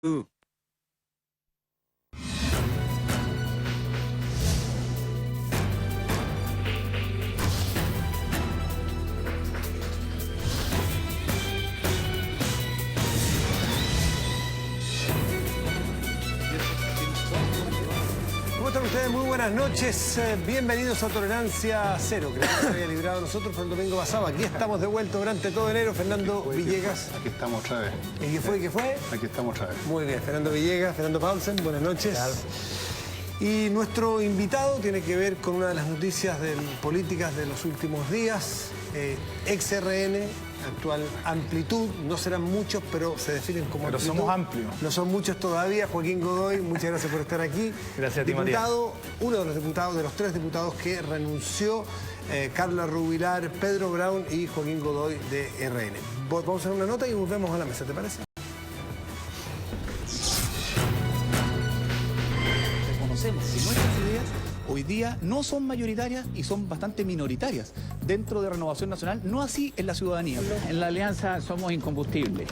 Ooh. ¿Cómo están ustedes? Muy buenas noches. Bienvenidos a Tolerancia Cero. Creo que se había librado a nosotros, pero el domingo pasado. Aquí estamos de vuelta durante todo enero. Fernando Villegas. Aquí estamos otra vez. ¿Y qué fue? Aquí estamos otra vez. Muy bien. Fernando Villegas, Fernando Paulsen, buenas noches. Y nuestro invitado tiene que ver con una de las noticias políticas de los últimos días. Ex-RN, actual Amplitud. No serán muchos, pero se definen como Pero Amplitud. somos amplios. No son muchos todavía. Joaquín Godoy, muchas gracias por estar aquí. Gracias a ti, Matías. Uno de los diputados, de los tres diputados que renunció, Carla Rubilar, Pedro Brown y Joaquín Godoy de RN. Vamos a hacer una nota y volvemos a la mesa, ¿te parece? Reconocemos que nuestras ideas hoy día no son mayoritarias y son bastante minoritarias dentro de Renovación Nacional, no así en la ciudadanía. En la alianza somos incombustibles.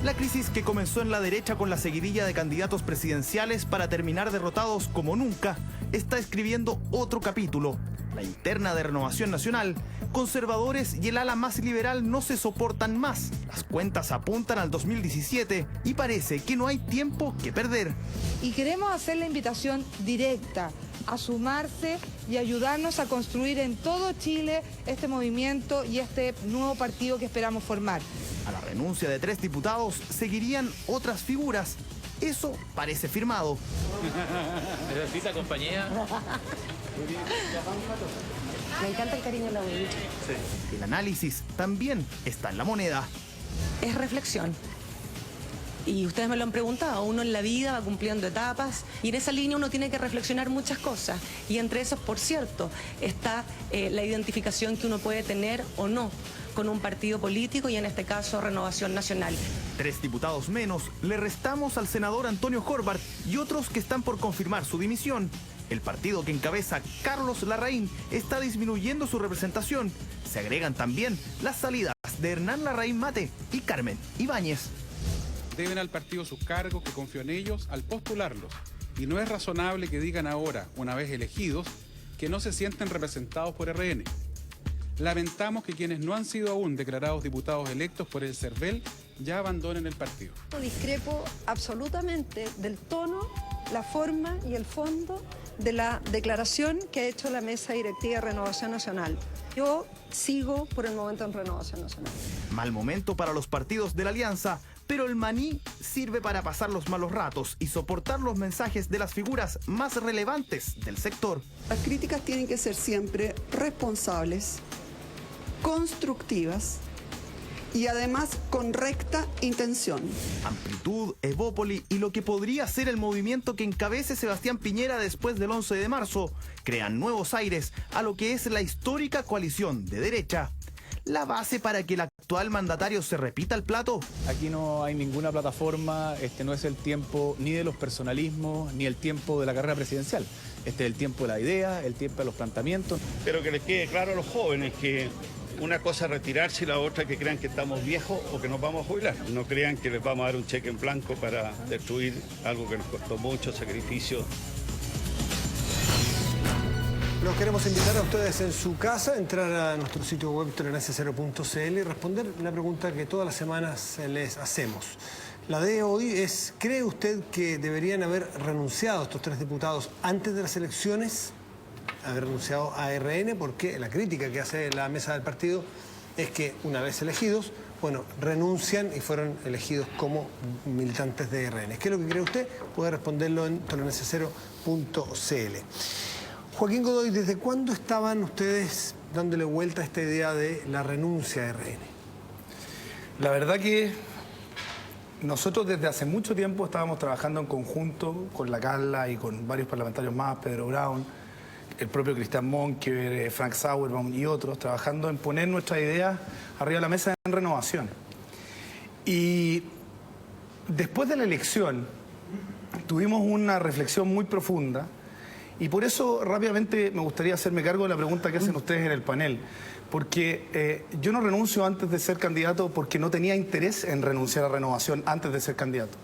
La crisis que comenzó en la derecha con la seguidilla de candidatos presidenciales para terminar derrotados como nunca, está escribiendo otro capítulo. La interna de Renovación Nacional, conservadores y el ala más liberal no se soportan más. Las cuentas apuntan al 2017 y parece que no hay tiempo que perder. Y queremos hacer la invitación directa a sumarse y ayudarnos a construir en todo Chile este movimiento y este nuevo partido que esperamos formar. A la renuncia de 3 diputados seguirían otras figuras. Eso parece firmado. ¿Necesita compañía? Me encanta el cariño de la abuelita. El análisis también está en la moneda. Es reflexión. Y ustedes me lo han preguntado, uno en la vida va cumpliendo etapas y en esa línea uno tiene que reflexionar muchas cosas. Y entre esos, por cierto, está la identificación que uno puede tener o no con un partido político y en este caso Renovación Nacional. 3 diputados menos le restamos al senador Antonio Horvath y otros que están por confirmar su dimisión. El partido que encabeza Carlos Larraín está disminuyendo su representación. Se agregan también las salidas de Hernán Larraín Mate y Carmen Ibáñez. Deben al partido sus cargos, que confió en ellos al postularlos. Y no es razonable que digan ahora, una vez elegidos, que no se sienten representados por RN. Lamentamos que quienes no han sido aún declarados diputados electos por el CERVEL ya abandonen el partido. Discrepo absolutamente del tono, la forma y el fondo de la declaración que ha hecho la Mesa Directiva de Renovación Nacional. Yo sigo por el momento en Renovación Nacional. Mal momento para los partidos de la alianza, pero el maní sirve para pasar los malos ratos y soportar los mensajes de las figuras más relevantes del sector. Las críticas tienen que ser siempre responsables, constructivas y además con recta intención. Amplitud, Evópoli y lo que podría ser el movimiento que encabece Sebastián Piñera después del 11 de marzo crean nuevos aires a lo que es la histórica coalición de derecha. ¿La base para que el actual mandatario se repita el plato? Aquí no hay ninguna plataforma, este no es el tiempo ni de los personalismos ni el tiempo de la carrera presidencial. Este es el tiempo de la idea, el tiempo de los planteamientos. Pero que les quede claro a los jóvenes que una cosa es retirarse y la otra que crean que estamos viejos o que nos vamos a jubilar. No crean que les vamos a dar un cheque en blanco para destruir algo que nos costó mucho sacrificio. Los queremos invitar a ustedes en su casa a entrar a nuestro sitio web toleranciacero.cl y responder una pregunta que todas las semanas les hacemos. La de hoy es, ¿cree usted que deberían haber renunciado estos 3 diputados antes de las elecciones? Haber renunciado a RN, porque la crítica que hace la mesa del partido es que una vez elegidos, bueno, renuncian y fueron elegidos como militantes de RN. ¿Qué es lo que cree usted? Puede responderlo en toleranciacero.cl. Joaquín Godoy, ¿desde cuándo estaban ustedes dándole vuelta a esta idea de la renuncia a RN? La verdad que nosotros desde hace mucho tiempo estábamos trabajando en conjunto con la Carla y con varios parlamentarios más, Pedro Brown, el propio Cristian Monkever, Frank Sauerbaum y otros, trabajando en poner nuestras ideas arriba de la mesa en renovación. Y después de la elección tuvimos una reflexión muy profunda y por eso rápidamente me gustaría hacerme cargo de la pregunta que hacen ustedes en el panel. Porque yo no renuncio antes de ser candidato porque no tenía interés en renunciar a Renovación antes de ser candidato.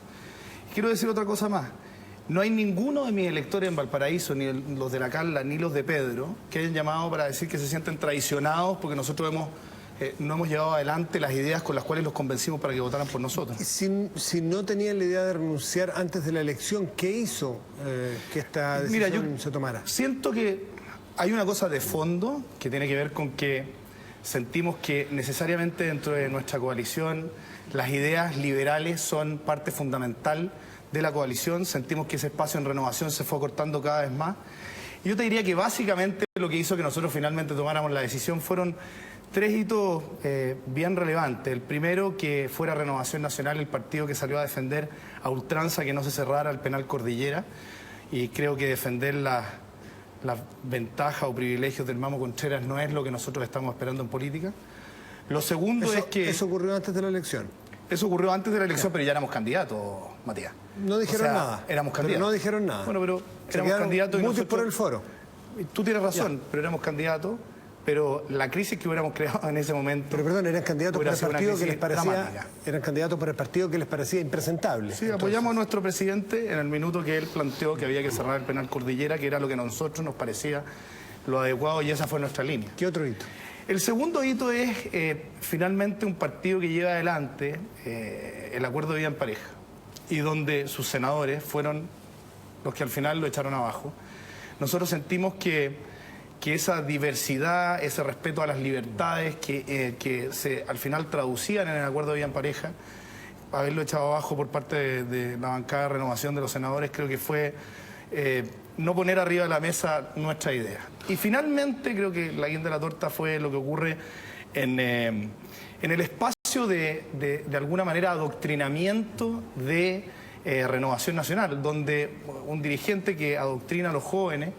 Quiero decir otra cosa más. No hay ninguno de mis electores en Valparaíso, ni los de la Carla, ni los de Pedro, que hayan llamado para decir que se sienten traicionados porque nosotros no hemos llevado adelante las ideas con las cuales los convencimos para que votaran por nosotros. Si no tenían la idea de renunciar antes de la elección, ¿qué hizo que esta decisión se tomara? Siento que hay una cosa de fondo que tiene que ver con que sentimos que necesariamente dentro de nuestra coalición las ideas liberales son parte fundamental de la coalición. Sentimos que ese espacio en Renovación se fue acortando cada vez más. Y yo te diría que básicamente lo que hizo que nosotros finalmente tomáramos la decisión fueron 3 hitos bien relevantes. El primero, que fuera Renovación Nacional el partido que salió a defender a ultranza que no se cerrara el penal Cordillera, y creo que defender las ventajas o privilegios del Mamo Contreras no es lo que nosotros estamos esperando en política. Lo segundo es que... ¿Eso ocurrió antes de la elección? Eso ocurrió antes de la elección, pero ya éramos candidatos, Matías. No dijeron nada. Éramos candidatos. Pero no dijeron nada. Bueno, pero éramos candidatos y nosotros... por el foro. Tú tienes razón, pero éramos candidatos. Pero la crisis que hubiéramos creado en ese momento... Pero perdón, eran candidatos por el partido que les parecía... Eran candidatos por el partido que les parecía impresentable. Sí, apoyamos a nuestro presidente en el minuto que él planteó que había que cerrar el penal Cordillera, que era lo que a nosotros nos parecía lo adecuado, y esa fue nuestra línea. ¿Qué otro hito? El segundo hito es finalmente un partido que lleva adelante el acuerdo de vida en pareja, y donde sus senadores fueron los que al final lo echaron abajo. Nosotros sentimos que esa diversidad, ese respeto a las libertades que se al final traducían en el acuerdo de vida en pareja, haberlo echado abajo por parte de la bancada de Renovación de los senadores, creo que fue no poner arriba de la mesa nuestra idea. Y finalmente creo que la guinda de la torta fue lo que ocurre en el espacio de alguna manera adoctrinamiento de Renovación Nacional, donde un dirigente que adoctrina a los jóvenes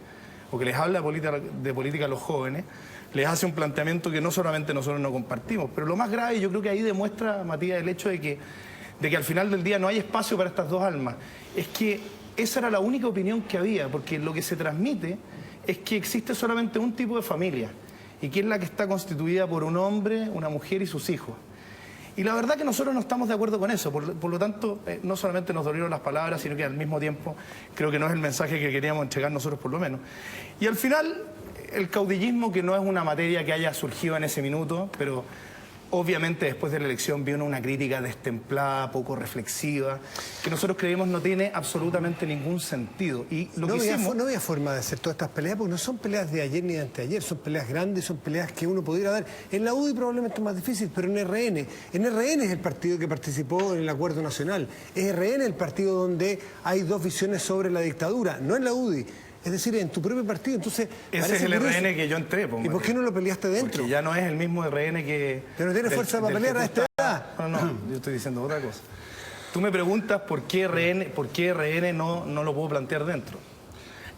o que les habla de política a los jóvenes, les hace un planteamiento que no solamente nosotros no compartimos, pero lo más grave, yo creo que ahí demuestra, Matías, el hecho de que al final del día no hay espacio para estas dos almas. Es que esa era la única opinión que había, porque lo que se transmite es que existe solamente un tipo de familia, y que es la que está constituida por un hombre, una mujer y sus hijos. Y la verdad que nosotros no estamos de acuerdo con eso, por lo tanto, no solamente nos dolieron las palabras, sino que al mismo tiempo creo que no es el mensaje que queríamos entregar nosotros por lo menos. Y al final, el caudillismo, que no es una materia que haya surgido en ese minuto, pero obviamente después de la elección vino una crítica destemplada, poco reflexiva, que nosotros creemos no tiene absolutamente ningún sentido. Y lo que hicimos... No había forma de hacer todas estas peleas, porque no son peleas de ayer ni de anteayer, son peleas grandes, son peleas que uno pudiera dar. En la UDI probablemente es más difícil, pero en RN es el partido que participó en el acuerdo nacional. Es RN el partido donde hay dos visiones sobre la dictadura, no en la UDI. Es decir, en tu propio partido. Entonces, ese es el RN que yo entré. ¿Y por qué no lo peleaste dentro? Porque ya no es el mismo RN que... Pero no tiene fuerza para pelear a esta edad. No, yo estoy diciendo otra cosa. Tú me preguntas por qué RN no lo puedo plantear dentro.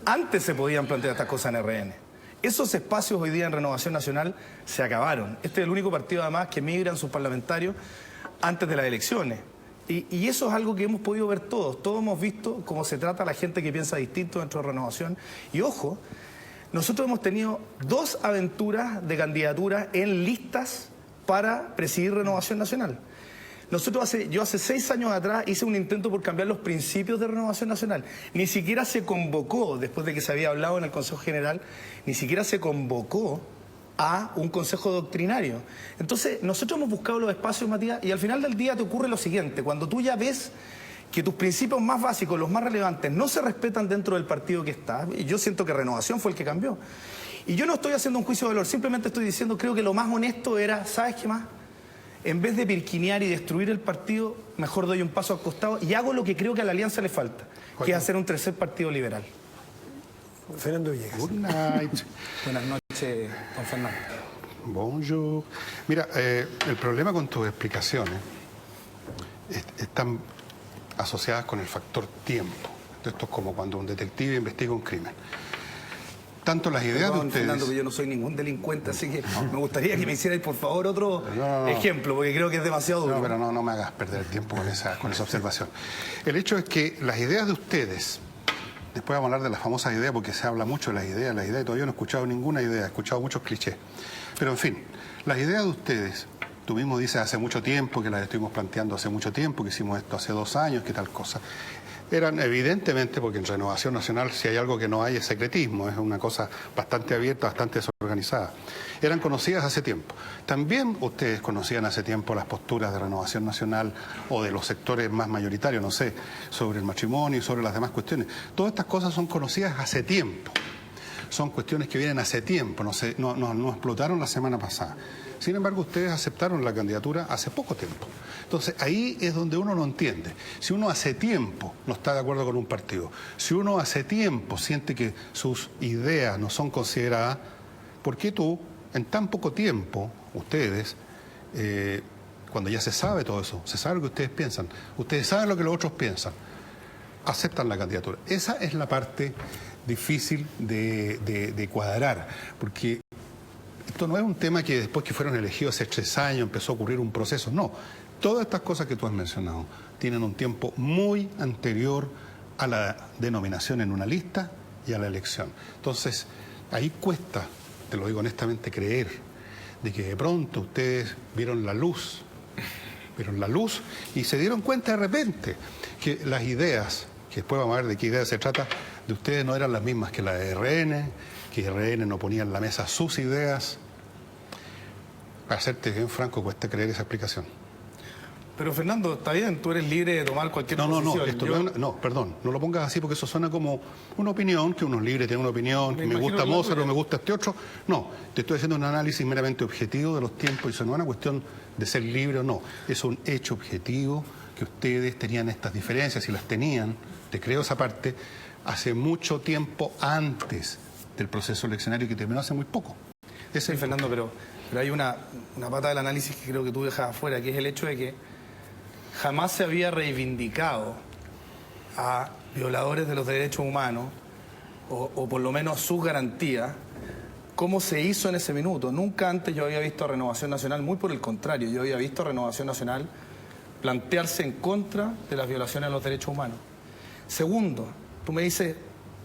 Antes se podían plantear estas cosas en RN. Esos espacios hoy día en Renovación Nacional se acabaron. Este es el único partido además que migran sus parlamentarios antes de las elecciones. Y eso es algo que hemos podido ver todos. Todos hemos visto cómo se trata a la gente que piensa distinto dentro de Renovación. Y ojo, nosotros hemos tenido 2 aventuras de candidatura en listas para presidir Renovación Nacional. Yo hace 6 años atrás hice un intento por cambiar los principios de Renovación Nacional. Ni siquiera se convocó, después de que se había hablado en el Consejo General, ni siquiera se convocó a un consejo doctrinario. Entonces, nosotros hemos buscado los espacios, Matías, y al final del día te ocurre lo siguiente: cuando tú ya ves que tus principios más básicos, los más relevantes, no se respetan dentro del partido que está, y yo siento que Renovación fue el que cambió. Y yo no estoy haciendo un juicio de valor, simplemente estoy diciendo, creo que lo más honesto era, ¿sabes qué más? En vez de pirquinear y destruir el partido, mejor doy un paso al costado y hago lo que creo que a la alianza le falta, que es hacer un tercer partido liberal. Fernando Villegas. Good night. Buenas noches, don Fernando. Bonjour. Mira, el problema con tus explicaciones están asociadas con el factor tiempo. Esto es como cuando un detective investiga un crimen. Tanto las ideas de ustedes... Fernando, que yo no soy ningún delincuente, así que me gustaría que me hicierais, por favor, otro ejemplo, porque creo que es demasiado duro. No, pero no me hagas perder el tiempo con esa observación. El hecho es que las ideas de ustedes... Después vamos a hablar de las famosas ideas, porque se habla mucho de las ideas, y todavía no he escuchado ninguna idea, he escuchado muchos clichés. Pero en fin, las ideas de ustedes, tú mismo dices hace mucho tiempo, que las estuvimos planteando hace mucho tiempo, que hicimos esto hace 2 años, que tal cosa. Eran evidentemente, porque en Renovación Nacional si hay algo que no hay es secretismo, es una cosa bastante abierta, bastante desorganizada. Eran conocidas hace tiempo. También ustedes conocían hace tiempo las posturas de Renovación Nacional o de los sectores más mayoritarios, no sé, sobre el matrimonio y sobre las demás cuestiones. Todas estas cosas son conocidas hace tiempo. Son cuestiones que vienen hace tiempo, no explotaron la semana pasada. Sin embargo, ustedes aceptaron la candidatura hace poco tiempo. Entonces, ahí es donde uno no entiende. Si uno hace tiempo no está de acuerdo con un partido, si uno hace tiempo siente que sus ideas no son consideradas, ¿por qué tú, en tan poco tiempo, ustedes, cuando ya se sabe todo eso, se sabe lo que ustedes piensan, ustedes saben lo que los otros piensan, aceptan la candidatura? Esa es la parte difícil de cuadrar, porque esto no es un tema que después que fueron elegidos hace 3 años empezó a ocurrir un proceso, no. Todas estas cosas que tú has mencionado tienen un tiempo muy anterior a la denominación en una lista y a la elección. Entonces, ahí cuesta, te lo digo honestamente, creer de que de pronto ustedes vieron la luz y se dieron cuenta de repente que las ideas, que después vamos a ver de qué ideas se trata, de ustedes no eran las mismas que la de RN, que RN no ponía en la mesa sus ideas. Para serte bien franco, cuesta creer esa explicación. Pero Fernando, está bien, tú eres libre de tomar cualquier posición. No, perdón, no lo pongas así porque eso suena como una opinión, que uno es libre, tiene una opinión, que me gusta Mozart o me gusta este otro. No, te estoy haciendo un análisis meramente objetivo de los tiempos y eso no es una cuestión de ser libre o no. Es un hecho objetivo que ustedes tenían estas diferencias y las tenían, te creo esa parte, hace mucho tiempo antes del proceso eleccionario que terminó hace muy poco. Sí, Fernando, pero hay una pata del análisis que creo que tú dejas afuera, que es el hecho de que jamás se había reivindicado a violadores de los derechos humanos, o por lo menos sus garantías, como se hizo en ese minuto. Nunca antes yo había visto a Renovación Nacional, muy por el contrario, yo había visto a Renovación Nacional plantearse en contra de las violaciones a los derechos humanos. Segundo, tú me dices,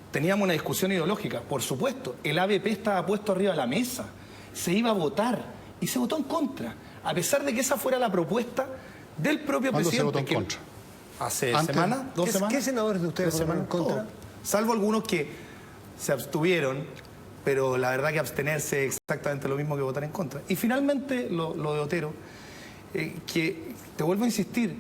teníamos una discusión ideológica. Por supuesto, el ABP estaba puesto arriba de la mesa, se iba a votar y se votó en contra, a pesar de que esa fuera la propuesta del propio presidente. ¿Cuándo se votó en contra? Hace semanas, 2 semanas. ¿Qué senadores de ustedes votaron en contra? Salvo algunos que se abstuvieron, pero la verdad que abstenerse es exactamente lo mismo que votar en contra. Y finalmente lo de Otero, que te vuelvo a insistir,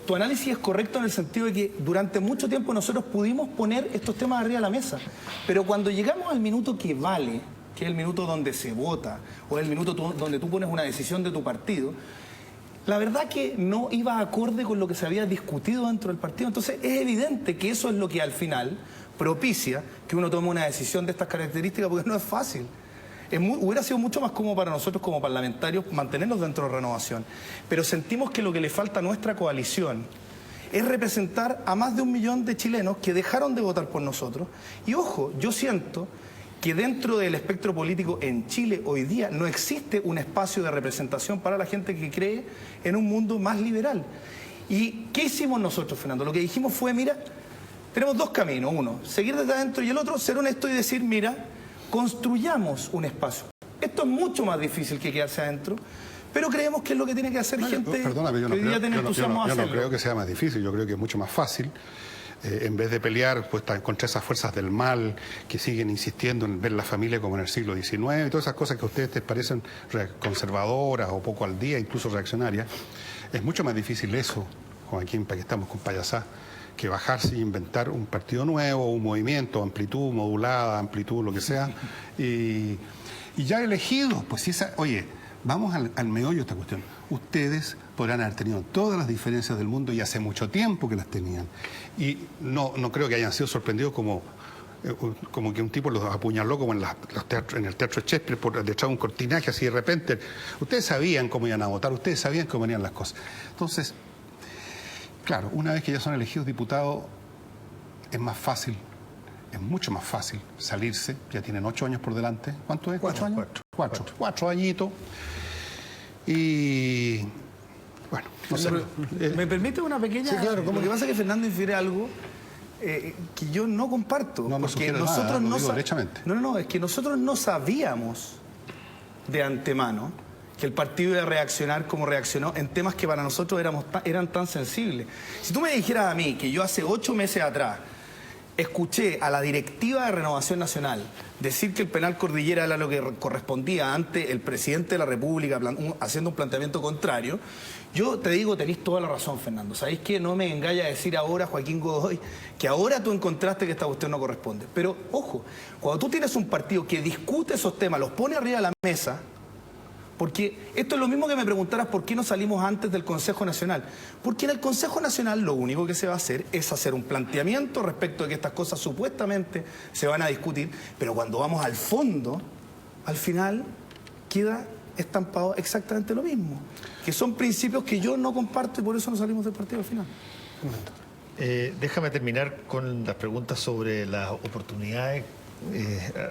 tu análisis es correcto en el sentido de que durante mucho tiempo nosotros pudimos poner estos temas arriba de la mesa, pero cuando llegamos al minuto que vale, que es el minuto donde se vota, o el minuto donde tú pones una decisión de tu partido, la verdad que no iba acorde con lo que se había discutido dentro del partido. Entonces es evidente que eso es lo que al final propicia que uno tome una decisión de estas características, porque no es fácil. Hubiera sido mucho más cómodo para nosotros como parlamentarios mantenernos dentro de Renovación, pero sentimos que lo que le falta a nuestra coalición es representar a más de 1 millón de chilenos que dejaron de votar por nosotros. Y ojo, yo siento que dentro del espectro político en Chile hoy día no existe un espacio de representación para la gente que cree en un mundo más liberal. ¿Y qué hicimos nosotros, Fernando? Lo que dijimos fue, mira, tenemos 2 caminos. Uno, seguir desde adentro, y el otro, ser honesto y decir, mira, construyamos un espacio. Esto es mucho más difícil que quedarse adentro, pero creemos que es lo que tiene que hacer gente que hoy día tiene entusiasmo a hacerlo. Yo no creo que sea más difícil, yo creo que es mucho más fácil. En vez de pelear pues, contra esas fuerzas del mal que siguen insistiendo en ver la familia como en el siglo XIX y todas esas cosas que a ustedes les parecen conservadoras o poco al día, incluso reaccionarias, es mucho más difícil eso, Joaquín, para que estamos con payasá, que bajarse e inventar un partido nuevo, un movimiento, amplitud modulada, amplitud, lo que sea, y ya elegidos, pues si esa, oye, vamos al meollo de esta cuestión. Ustedes podrán haber tenido todas las diferencias del mundo y hace mucho tiempo que las tenían. Y no creo que hayan sido sorprendidos como que un tipo los apuñaló como en el teatro de Shakespeare por detrás de un cortinaje así de repente. Ustedes sabían cómo iban a votar, ustedes sabían cómo venían las cosas. Entonces, claro, una vez que ya son elegidos diputados, es más fácil, es mucho más fácil salirse. Ya tienen 8 años por delante. ¿Cuánto es? 4 años. 4 añitos. Y bueno, no sé. ¿Me permite una pequeña? Sí, claro. Como que pasa que Fernando infiere algo que yo no comparto. No, porque nosotros nada, no derechamente. No, es que nosotros no sabíamos de antemano que el partido iba a reaccionar como reaccionó en temas que para nosotros eran tan sensibles. Si tú me dijeras a mí que yo hace 8 meses atrás escuché a la directiva de Renovación Nacional decir que el penal Cordillera era lo que correspondía ante el presidente de la República haciendo un planteamiento contrario, yo te digo, tenéis toda la razón, Fernando. ¿Sabéis qué? No me engaña a decir ahora, Joaquín Godoy, que ahora tú encontraste que esta cuestión no corresponde. Pero, ojo, cuando tú tienes un partido que discute esos temas, los pone arriba de la mesa, porque esto es lo mismo que me preguntaras por qué no salimos antes del Consejo Nacional. Porque en el Consejo Nacional lo único que se va a hacer es hacer un planteamiento respecto de que estas cosas supuestamente se van a discutir, pero cuando vamos al fondo, al final queda estampado exactamente lo mismo, que son principios que yo no comparto y por eso no salimos del partido al final. Déjame terminar con las preguntas sobre las oportunidades,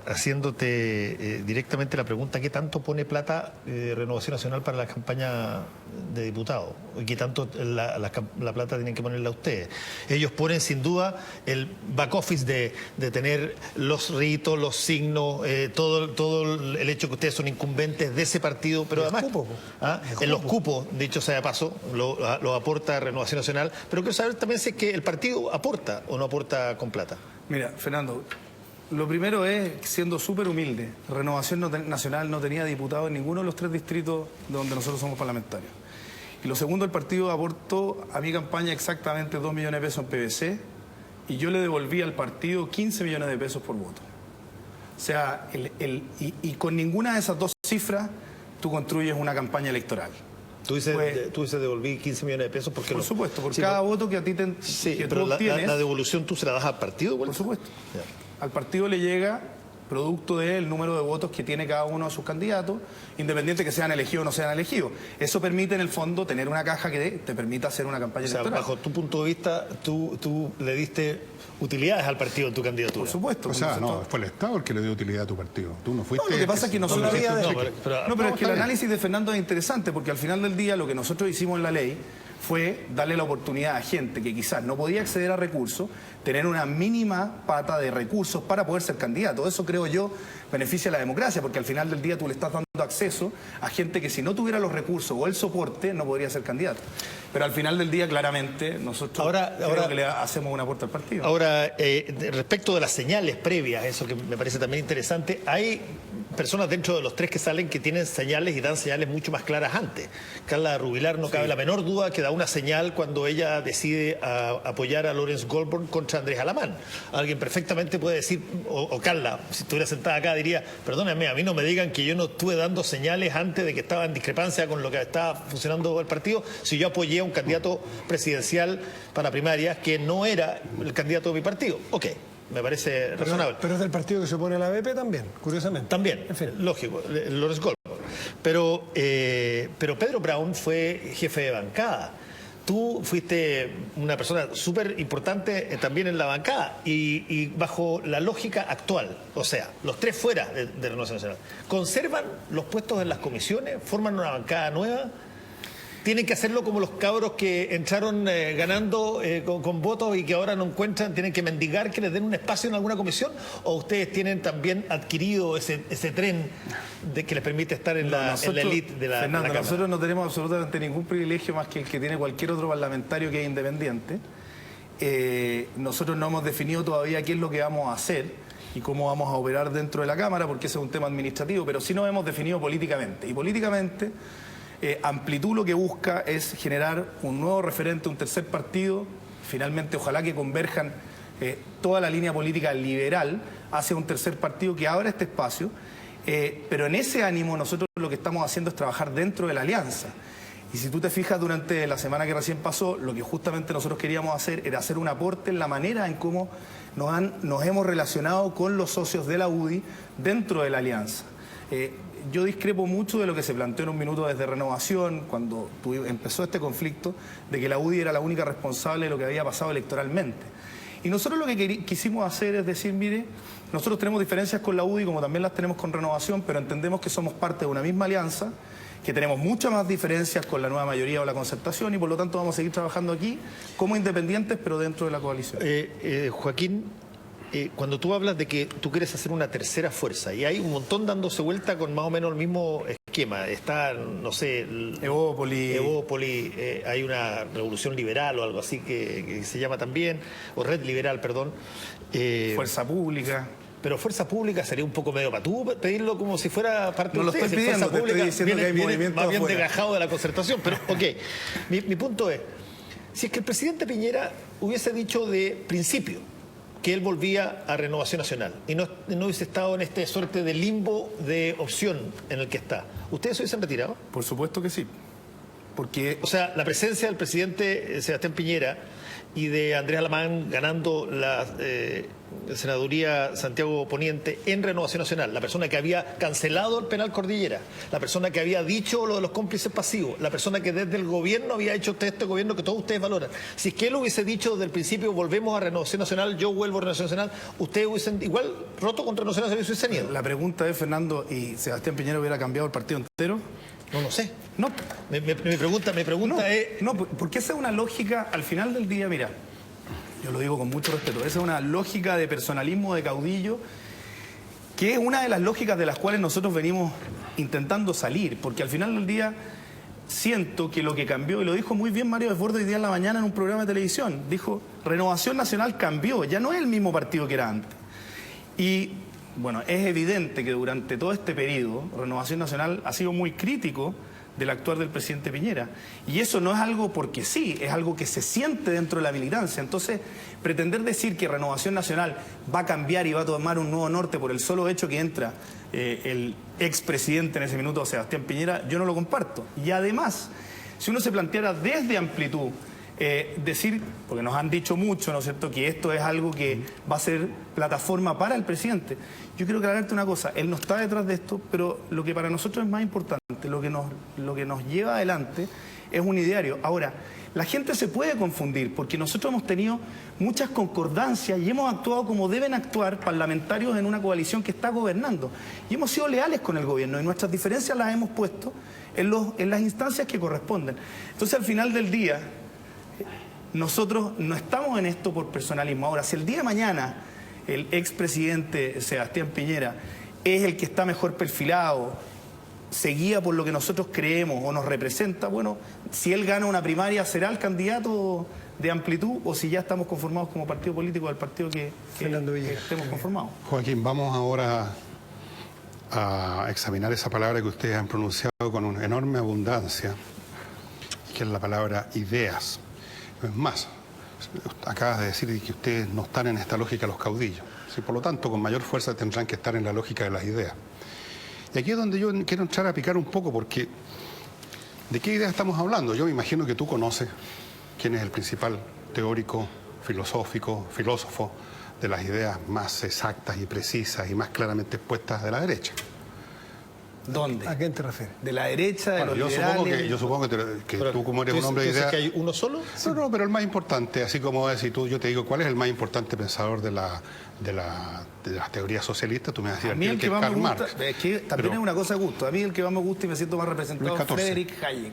haciéndote directamente la pregunta: ¿qué tanto pone plata Renovación Nacional para la campaña de diputados? ¿Y qué tanto la plata tienen que ponerla ustedes? Ellos ponen sin duda el back office de tener los ritos, los signos, todo el hecho que ustedes son incumbentes de ese partido, pero además en los cupos, dicho sea de paso, lo aporta Renovación Nacional. Pero quiero saber también si es que el partido aporta o no aporta con plata. Mira, Fernando, lo primero es, siendo súper humilde, Renovación Nacional no tenía diputado en ninguno de los 3 distritos donde nosotros somos parlamentarios. Y lo segundo, el partido aportó a mi campaña exactamente 2 millones de pesos en PVC y yo le devolví al partido 15 millones de pesos por voto. O sea, y con ninguna de esas 2 cifras tú construyes una campaña electoral. Tú dices devolví 15 millones de pesos porque... Por supuesto, por cada voto que a ti te pero la devolución tú se la das al partido, ¿bueno? Por supuesto. Ya. Al partido le llega producto del número de votos que tiene cada uno de sus candidatos, independiente que sean elegidos o no sean elegidos. Eso permite, en el fondo, tener una caja que te permita hacer una campaña electoral. Bajo tu punto de vista, tú le diste utilidades al partido en tu candidatura. Por supuesto. O sea, no, fue el Estado el que le dio utilidad a tu partido. Tú no fuiste... No, lo que pasa es que nosotros... pero es que el bien. análisis de Fernando es interesante, porque al final del día lo que nosotros hicimos en la ley fue darle la oportunidad a gente que quizás no podía acceder a recursos, tener una mínima pata de recursos para poder ser candidato. Eso, creo yo, beneficia a la democracia, porque al final del día tú le estás dando acceso a gente que si no tuviera los recursos o el soporte no podría ser candidato. Pero al final del día, claramente, nosotros creo que le hacemos un aporte al partido. Ahora, respecto de las señales previas, eso que me parece también interesante, hay personas dentro de los 3 que salen que tienen señales y dan señales mucho más claras antes. Carla Rubilar, no cabe la menor duda que da una señal cuando ella decide apoyar a Lawrence Goldborn contra Andrés Alamán. Alguien perfectamente puede decir, o Carla, si estuviera sentada acá, diría: perdónenme, a mí no me digan que yo no estuve dando señales antes de que estaba en discrepancia con lo que estaba funcionando el partido, si yo apoyé a un candidato presidencial para primarias que no era el candidato de mi partido. Ok. Me parece razonable. Pero es del partido que se opone a la BP también, curiosamente. También, en fin. Lógico, Lawrence Goldborn. Pero Pedro Brown fue jefe de bancada. Tú fuiste una persona súper importante también en la bancada y bajo la lógica actual, o sea, los 3 fuera de Renovación Nacional, ¿conservan los puestos en las comisiones? ¿Forman una bancada nueva? ¿Tienen que hacerlo como los cabros que entraron ganando con votos y que ahora no encuentran, tienen que mendigar que les den un espacio en alguna comisión? ¿O ustedes tienen también adquirido ese tren de que les permite estar en la elite de la Cámara? Nosotros no tenemos absolutamente ningún privilegio más que el que tiene cualquier otro parlamentario que es independiente. Nosotros no hemos definido todavía qué es lo que vamos a hacer y cómo vamos a operar dentro de la Cámara, porque ese es un tema administrativo, pero sí nos hemos definido políticamente. Y políticamente... Amplitud lo que busca es generar un nuevo referente, un tercer partido, finalmente ojalá que converjan toda la línea política liberal hacia un tercer partido que abra este espacio, pero en ese ánimo nosotros lo que estamos haciendo es trabajar dentro de la alianza. Y si tú te fijas, durante la semana que recién pasó, lo que justamente nosotros queríamos hacer era hacer un aporte en la manera en cómo nos hemos relacionado con los socios de la UDI dentro de la alianza. Yo discrepo mucho de lo que se planteó en un minuto desde Renovación, cuando empezó este conflicto, de que la UDI era la única responsable de lo que había pasado electoralmente. Y nosotros lo que quisimos hacer es decir, mire, nosotros tenemos diferencias con la UDI como también las tenemos con Renovación, pero entendemos que somos parte de una misma alianza, que tenemos muchas más diferencias con la nueva mayoría o la concertación y por lo tanto vamos a seguir trabajando aquí como independientes, pero dentro de la coalición. Joaquín, cuando tú hablas de que tú quieres hacer una tercera fuerza, y hay un montón dándose vuelta con más o menos el mismo esquema, está, no sé, Evópoli, hay una revolución liberal o algo así que se llama también, o red liberal, perdón. Fuerza Pública. Pero Fuerza Pública sería un poco medio para tú pedirlo como si fuera parte no de ustedes. No lo estoy pidiendo, Fuerza Pública te estoy diciendo que hay movimiento más bien afuera. desgajado de la concertación. Pero, ok, mi punto es, si es que el presidente Piñera hubiese dicho de principio que él volvía a Renovación Nacional y no hubiese estado en esta suerte de limbo de opción en el que está, ¿ustedes se hubiesen retirado? Por supuesto que sí. Porque... O sea, la presencia del presidente Sebastián Piñera y de Andrés Alamán ganando la senaduría Santiago Poniente en Renovación Nacional, la persona que había cancelado el penal Cordillera, la persona que había dicho lo de los cómplices pasivos, la persona que desde el gobierno había hecho este gobierno que todos ustedes valoran. Si es que él hubiese dicho desde el principio volvemos a Renovación Nacional, yo vuelvo a Renovación Nacional, ustedes hubiesen igual roto con Renovación Nacional y se hubiesen ido. La pregunta es, Fernando, ¿y Sebastián Piñera hubiera cambiado el partido entero? No lo sé. No. Mi pregunta es... No, porque esa es una lógica, al final del día, mira, yo lo digo con mucho respeto, esa es una lógica de personalismo de caudillo, que es una de las lógicas de las cuales nosotros venimos intentando salir, porque al final del día siento que lo que cambió, y lo dijo muy bien Mario Desbordes hoy día en la mañana en un programa de televisión, dijo, Renovación Nacional cambió, ya no es el mismo partido que era antes. Y bueno, es evidente que durante todo este periodo Renovación Nacional ha sido muy crítico del actuar del presidente Piñera. Y eso no es algo porque sí, es algo que se siente dentro de la militancia. Entonces, pretender decir que Renovación Nacional va a cambiar y va a tomar un nuevo norte por el solo hecho que entra el expresidente en ese minuto, Sebastián Piñera, yo no lo comparto. Y además, si uno se planteara desde Amplitud, decir, porque nos han dicho mucho, ¿no es cierto?, que esto es algo que va a ser plataforma para el presidente. Yo quiero aclararte una cosa, él no está detrás de esto, pero lo que para nosotros es más importante, lo que nos lleva adelante es un ideario. Ahora, la gente se puede confundir porque nosotros hemos tenido muchas concordancias y hemos actuado como deben actuar parlamentarios en una coalición que está gobernando. Y hemos sido leales con el gobierno y nuestras diferencias las hemos puesto en las instancias que corresponden. Entonces, al final del día, nosotros no estamos en esto por personalismo. Ahora, si el día de mañana el expresidente Sebastián Piñera es el que está mejor perfilado, se guía por lo que nosotros creemos o nos representa, bueno, si él gana una primaria será el candidato de Amplitud o si ya estamos conformados como partido político del partido que estemos conformados. Joaquín, vamos ahora a examinar esa palabra que ustedes han pronunciado con una enorme abundancia, que es la palabra ideas. Es más, acabas de decir que ustedes no están en esta lógica los caudillos. ¿Sí? Por lo tanto, con mayor fuerza tendrán que estar en la lógica de las ideas. Y aquí es donde yo quiero entrar a picar un poco, porque ¿de qué ideas estamos hablando? Yo me imagino que tú conoces quién es el principal teórico, filósofo de las ideas más exactas y precisas y más claramente expuestas de la derecha. ¿Dónde? ¿A quién te refieres? ¿De la derecha, de los liberales? Yo supongo que tú, como eres un hombre de ideas... ¿Que hay uno solo? No, pero el más importante, así como si yo te digo, ¿cuál es el más importante pensador de las teorías socialistas? Tú me decías, a mí el que más Karl me gusta, Marx. es que también es una cosa de gusto. A mí el que más me gusta y me siento más representado es Friedrich Hayek.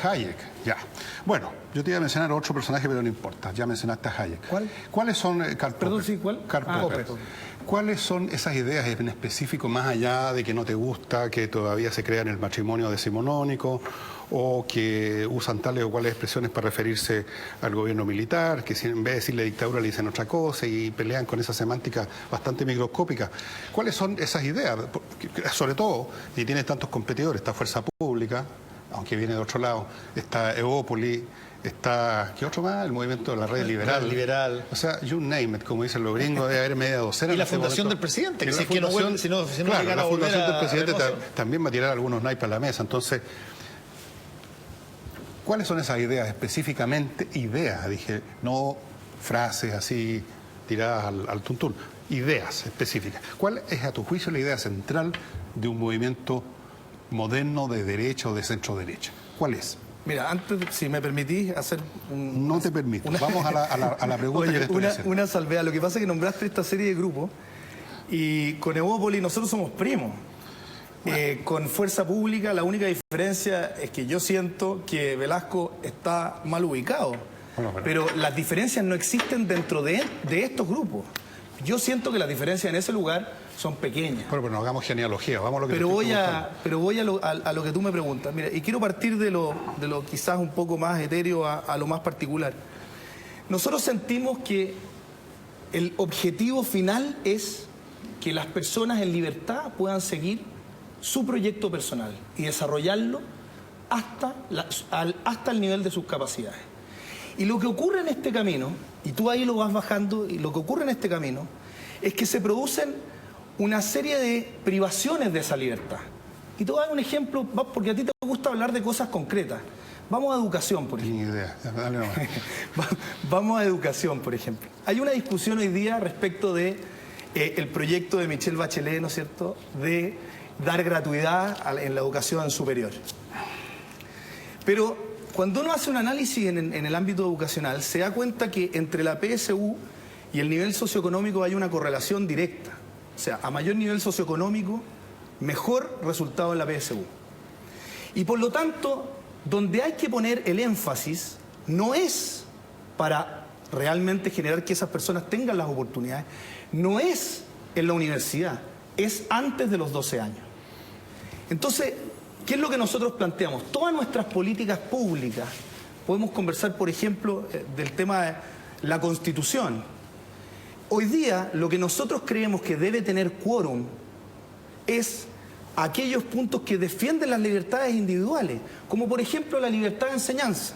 Hayek, ya. Bueno, yo te iba a mencionar a otro personaje, pero no importa. Ya mencionaste a Hayek. ¿Cuál? ¿Cuáles son, Karl Perdón, Popper? sí, ¿cuál? Karl Popper. ¿Cuáles son esas ideas en específico, más allá de que no te gusta, que todavía se crean el matrimonio decimonónico, o que usan tales o cuales expresiones para referirse al gobierno militar, que en vez de decirle dictadura le dicen otra cosa y pelean con esa semántica bastante microscópica? ¿Cuáles son esas ideas? Sobre todo, si tienes tantos competidores, está Fuerza Pública, aunque viene de otro lado, está Evópoli, está, ¿qué otro más? El movimiento de la red liberal. O sea, you name it, como dicen los gringos, debe haber media docena. Y la fundación del presidente, que si no llegan a volver del presidente también va a tirar algunos naipes a la mesa. Entonces, ¿cuáles son esas ideas específicamente? Ideas, dije, no frases así tiradas al tuntún. Ideas específicas. ¿Cuál es, a tu juicio, la idea central de un movimiento moderno de derecha o de centro derecha? ¿Cuál es? Mira, antes, si me permitís hacer un... No te permito. Vamos a la pregunta. Oye, que te estoy haciendo. una salvedad. Lo que pasa es que nombraste esta serie de grupos y con Evópoli nosotros somos primos. Bueno. Con Fuerza Pública la única diferencia es que yo siento que Velasco está mal ubicado. Bueno, pero las diferencias no existen dentro de estos grupos. Yo siento que las diferencias en ese lugar son pequeñas. Bueno, pero no hagamos genealogía, vamos a lo que Pero te voy, estoy a lo que tú me preguntas. Mira, y quiero partir de lo quizás un poco más etéreo a lo más particular. Nosotros sentimos que el objetivo final es que las personas en libertad puedan seguir su proyecto personal y desarrollarlo hasta el nivel de sus capacidades. Y lo que ocurre en este camino, y tú ahí lo vas bajando, y lo que ocurre en este camino es que se producen una serie de privaciones de esa libertad. Y te voy a dar un ejemplo, porque a ti te gusta hablar de cosas concretas. Vamos a educación, por ejemplo. Ni idea, dale nomás. Vamos a educación, por ejemplo. Hay una discusión hoy día respecto de el proyecto de Michelle Bachelet, ¿no es cierto?, de dar gratuidad en la educación superior. Pero cuando uno hace un análisis en el ámbito educacional, se da cuenta que entre la PSU y el nivel socioeconómico hay una correlación directa. O sea, a mayor nivel socioeconómico, mejor resultado en la PSU. Y por lo tanto, donde hay que poner el énfasis no es para realmente generar que esas personas tengan las oportunidades, no es en la universidad, es antes de los 12 años. Entonces, ¿qué es lo que nosotros planteamos? Todas nuestras políticas públicas, podemos conversar, por ejemplo, del tema de la Constitución. Hoy día, lo que nosotros creemos que debe tener quórum es aquellos puntos que defienden las libertades individuales, como por ejemplo la libertad de enseñanza,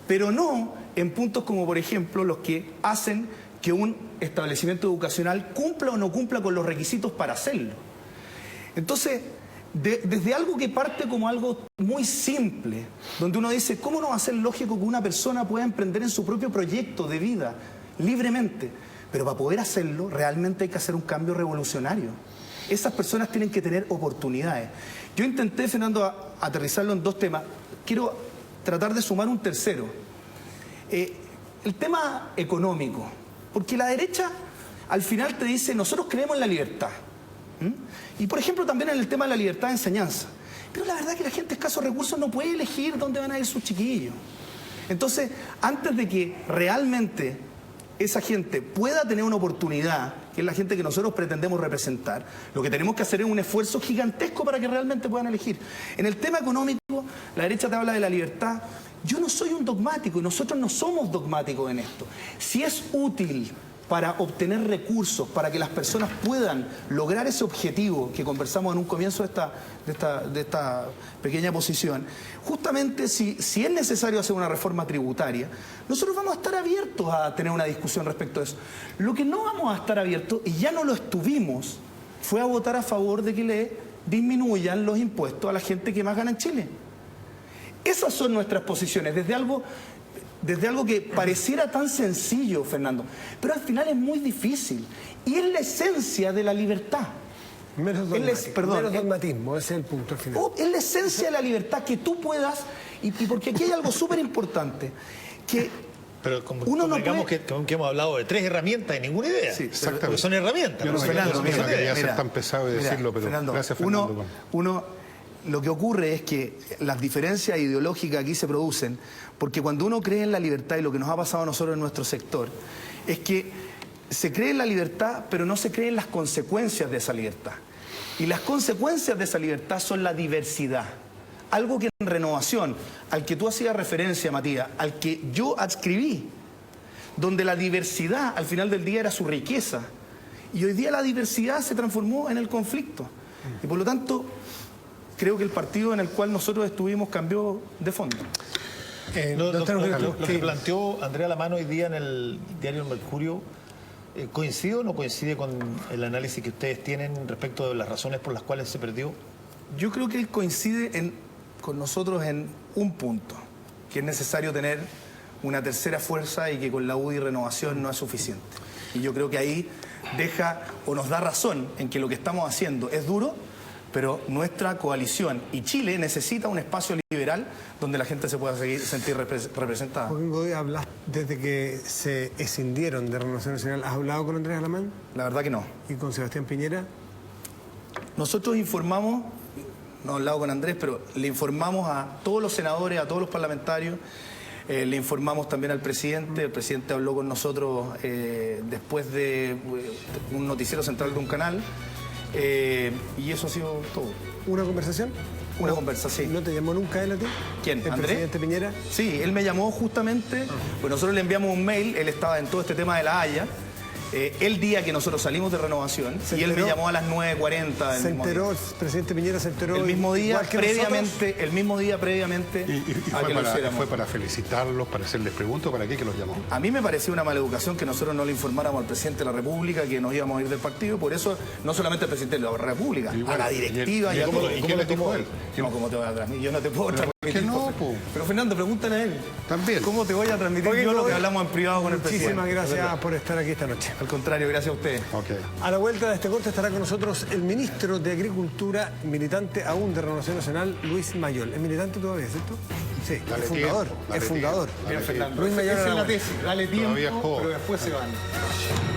pero no en puntos como por ejemplo los que hacen que un establecimiento educacional cumpla o no cumpla con los requisitos para hacerlo. Entonces, desde algo que parte como algo muy simple, donde uno dice, ¿cómo no va a ser lógico que una persona pueda emprender en su propio proyecto de vida libremente? Pero para poder hacerlo, realmente hay que hacer un cambio revolucionario. Esas personas tienen que tener oportunidades. Yo intenté, Fernando, aterrizarlo en dos temas. Quiero tratar de sumar un tercero. El tema económico. Porque la derecha, al final te dice, nosotros creemos en la libertad. Y, por ejemplo, también en el tema de la libertad de enseñanza. Pero la verdad es que la gente de escasos recursos no puede elegir dónde van a ir sus chiquillos. Entonces, antes de que realmente esa gente pueda tener una oportunidad, que es la gente que nosotros pretendemos representar, lo que tenemos que hacer es un esfuerzo gigantesco para que realmente puedan elegir. En el tema económico, la derecha te habla de la libertad. Yo no soy un dogmático y nosotros no somos dogmáticos en esto. Si es útil para obtener recursos, para que las personas puedan lograr ese objetivo que conversamos en un comienzo de esta pequeña posición, justamente si es necesario hacer una reforma tributaria, nosotros vamos a estar abiertos a tener una discusión respecto a eso. Lo que no vamos a estar abiertos, y ya no lo estuvimos, fue a votar a favor de que le disminuyan los impuestos a la gente que más gana en Chile. Esas son nuestras posiciones, desde algo que pareciera tan sencillo, Fernando, pero al final es muy difícil. Y es la esencia de la libertad. Menos dogmatismo, ese es el punto al final. Es la esencia de la libertad, que tú puedas, y porque aquí hay algo súper importante, que pero como uno digamos puede... que hemos hablado de 3 herramientas y ninguna idea. Sí, porque son herramientas. Yo no Fernando, quería ser tan pesado de decirlo, pero Fernando, gracias, Fernando. Lo que ocurre es que las diferencias ideológicas aquí se producen porque cuando uno cree en la libertad, y lo que nos ha pasado a nosotros en nuestro sector, es que se cree en la libertad, pero no se cree en las consecuencias de esa libertad. Y las consecuencias de esa libertad son la diversidad. Algo que en Renovación, al que tú hacías referencia, Matías, al que yo adscribí, donde la diversidad al final del día era su riqueza. Y hoy día la diversidad se transformó en el conflicto. Y por lo tanto, creo que el partido en el cual nosotros estuvimos cambió de fondo. Lo que planteó Andrea Lamano hoy día en el diario El Mercurio, ¿coincide o no coincide con el análisis que ustedes tienen respecto de las razones por las cuales se perdió? Yo creo que él coincide con nosotros en un punto, que es necesario tener una tercera fuerza y que con la UDI Renovación no es suficiente. Y yo creo que ahí deja o nos da razón en que lo que estamos haciendo es duro, pero nuestra coalición y Chile necesita un espacio liberal donde la gente se pueda sentir representada. Hoy hablas, desde que se escindieron de Renovación Nacional, ¿has hablado con Andrés Alamán? La verdad que no. ¿Y con Sebastián Piñera? Nosotros informamos, no he hablado con Andrés, pero le informamos a todos los senadores, a todos los parlamentarios. Le informamos también al presidente. El presidente habló con nosotros después de un noticiero central de un canal. Y eso ha sido todo. ¿Una conversación? Una conversación, sí. ¿No te llamó nunca él a ti? ¿Quién? ¿El ¿Andrés? presidente Piñera? Sí, él me llamó justamente, pues nosotros le enviamos un mail, él estaba en todo este tema de la Haya, el día que nosotros salimos de Renovación, y él me llamó a las 9:40 ¿Se enteró, el presidente Piñera se enteró? el mismo día igual que previamente ¿Y a que lo hiciéramos? fue para felicitarlos, para hacerles preguntas, ¿para qué que los llamó? A mí me parecía una maleducación que nosotros no le informáramos al presidente de la República que nos íbamos a ir del partido, por eso no solamente al presidente de la República, Y bueno, a la directiva y a ¿cómo- todo. y qué le dijo él? No, ¿cómo te voy a transmitir? Yo no te puedo transmitir. ¿por qué no, cosas. po? Pero Fernando, pregúntale a él. También. ¿Cómo te voy a transmitir Oye, yo lo no, que hablamos en privado con el presidente? Muchísimas Es gracias verdad. por estar aquí esta noche. Al contrario, gracias a usted. Ok. A la vuelta de este corte estará con nosotros el ministro de Agricultura, militante aún de Renovación Nacional, Luis Mayol. ¿Es militante todavía, cierto? Sí, Dale es fundador. tiempo, dale es fundador. tiempo, dale Bien, Fernando. Luis Mayol Esa a es la la vuelta. tesis. Dale Todavía es tiempo, joven. pero después se van.